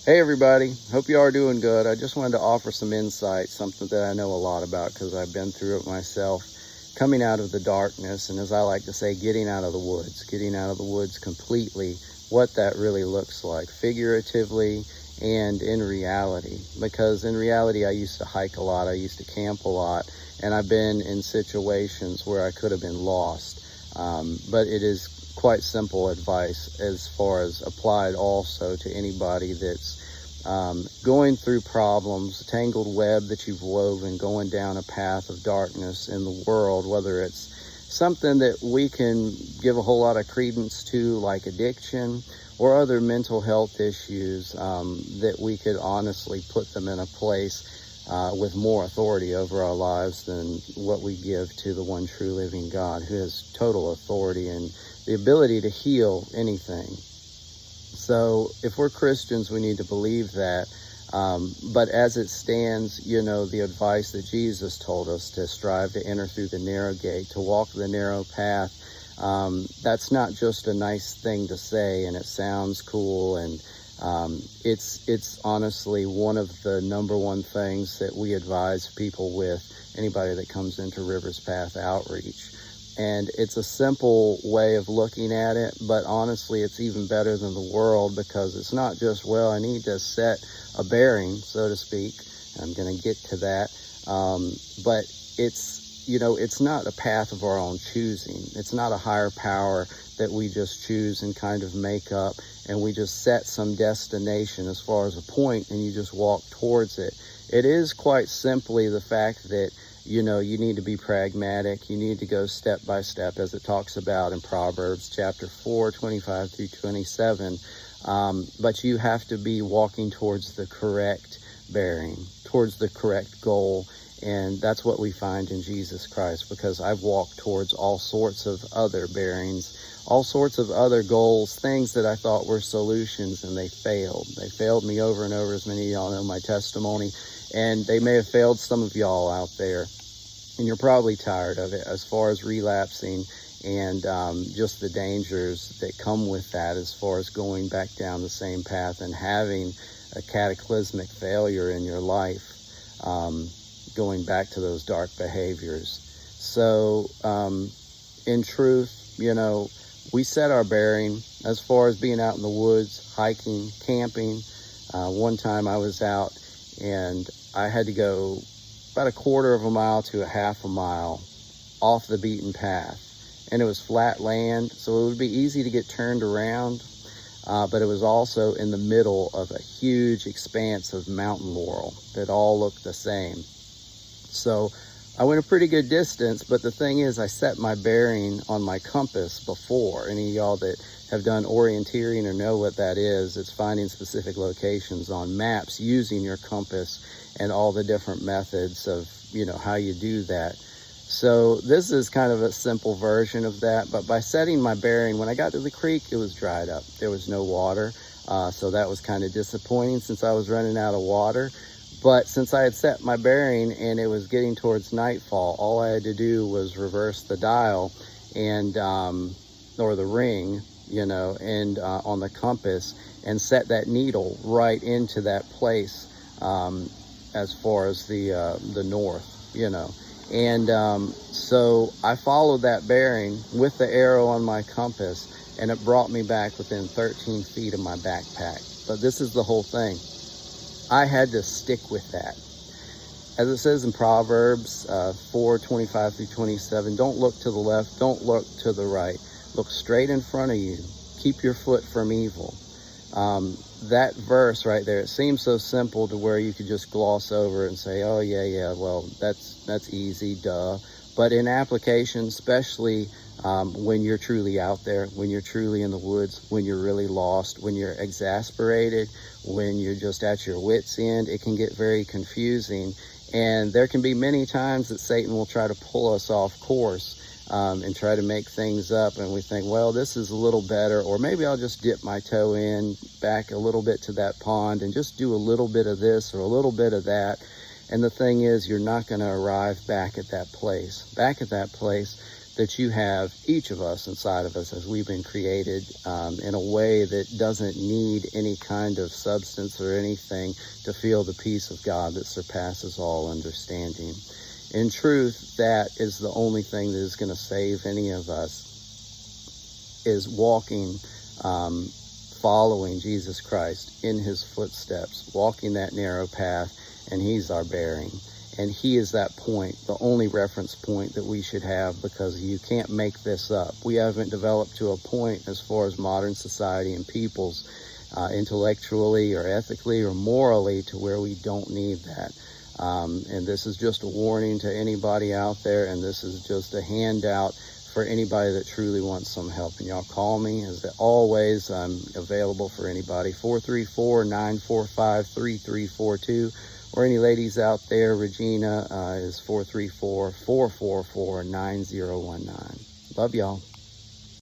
Hey everybody, hope you are doing good. I just wanted to offer some insight, something that I know a lot about because I've been through it myself, coming out of the darkness, and as I like to say, getting out of the woods completely, what that really looks like, figuratively and in reality. Because in reality, I used to hike a lot, I used to camp a lot, and I've been in situations where I could have been lost. But it is quite simple advice as far as applied also to anybody that's going through problems, a tangled web that you've woven, going down a path of darkness in the world, whether it's something that we can give a whole lot of credence to, like addiction, or other mental health issues, that we could honestly put them in a place with more authority over our lives than what we give to the one true living God, who has total authority and the ability to heal anything. So if we're Christians, we need to believe that. But as it stands, the advice that Jesus told us to strive to enter through the narrow gate, to walk the narrow path, that's not just a nice thing to say and it sounds cool. And it's honestly one of the number one things that we advise people with, anybody that comes into Rivers Path Outreach. And it's a simple way of looking at it, but honestly, it's even better than the world because it's not just, well, I need to set a bearing, so to speak. I'm going to get to that. But it's not a path of our own choosing. It's not a higher power that we just choose and kind of make up, and we just set some destination as far as a point and you just walk towards it. It is quite simply the fact that you need to be pragmatic. You need to go step by step, as it talks about in Proverbs chapter 4, 25 through 27. But you have to be walking towards the correct bearing, towards the correct goal. And that's what we find in Jesus Christ, because I've walked towards all sorts of other bearings, all sorts of other goals, things that I thought were solutions, and they failed. They failed me over and over, as many of y'all know my testimony. And they may have failed some of y'all out there. And you're probably tired of it as far as relapsing and just the dangers that come with that as far as going back down the same path and having a cataclysmic failure in your life, going back to those dark behaviors. So in truth, we set our bearing as far as being out in the woods, hiking, camping. One time I was out and I had to go about a quarter of a mile to a half a mile off the beaten path. And it was flat land, so it would be easy to get turned around, but it was also in the middle of a huge expanse of mountain laurel that all looked the same. So I went a pretty good distance, but the thing is, I set my bearing on my compass before. Any of y'all that have done orienteering or know what that is, it's finding specific locations on maps using your compass and all the different methods of, how you do that. So this is kind of a simple version of that, but by setting my bearing, when I got to the creek, it was dried up. There was no water, so that was kind of disappointing since I was running out of water. But since I had set my bearing and it was getting towards nightfall, all I had to do was reverse the dial and, or the ring, and on the compass, and set that needle right into that place, as far as the north, And so I followed that bearing with the arrow on my compass, and it brought me back within 13 feet of my backpack. But this is the whole thing. I had to stick with that. As it says in Proverbs 4, 25 through 27, don't look to the left, don't look to the right. Look straight in front of you. Keep your foot from evil. That verse right there, it seems so simple to where you could just gloss over it and say, oh, yeah, well, that's easy, duh. But in application, especially when you're truly out there, when you're truly in the woods, when you're really lost, when you're exasperated, when you're just at your wit's end, it can get very confusing. And there can be many times that Satan will try to pull us off course and try to make things up. And we think, well, this is a little better, or maybe I'll just dip my toe in back a little bit to that pond and just do a little bit of this or a little bit of that. And the thing is, you're not going to arrive back at that place. Back at that place, that you have each of us inside of us as we've been created in a way that doesn't need any kind of substance or anything to feel the peace of God that surpasses all understanding. In truth, that is the only thing that is going to save any of us, is walking, following Jesus Christ in his footsteps, walking that narrow path, and he's our bearing. And he is that point, the only reference point that we should have, because you can't make this up. We haven't developed to a point as far as modern society and peoples, intellectually or ethically or morally, to where we don't need that. And this is just a warning to anybody out there, and this is just a handout for anybody that truly wants some help. And y'all call me. As always, I'm available for anybody. 434-945-3342. Or any ladies out there, Regina is 434-444-9019. Love y'all.